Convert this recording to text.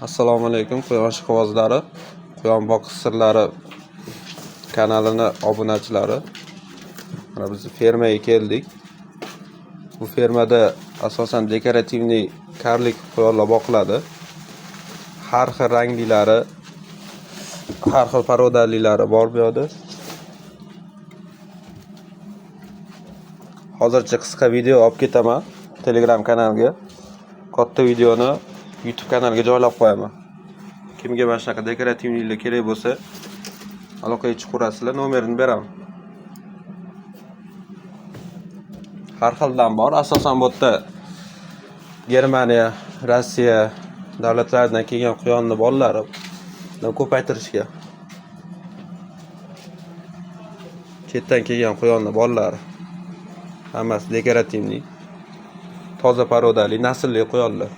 Assalomu alaykum quyon ishqibozlari, quyon boqish sirlari kanalini obunachilari. Mana biz fermaga keldik. Bu fermada asosan dekorativniy karlik quyonlar boqiladi. Har xil ranglilari, har xil parodalilari bor bu yerda. Hozircha qisqa video olib ketaman Telegram kanalga. Katta videoni YouTube kanaliga joylab qo'yaman. Kimga mana shunaqa dekorativniy kerak bo'lsa, aloqaga chiqarasizlar, nomerini beraman. Har xildan bor. Asosan bu yerda Germaniya, Rossiya davlatlaridan kelgan quyonni bolalari ko'paytirishga. Chetdan kelgan quyonni bolalari. Hammasi dekorativniy, toza parodali, naslli quyonlar.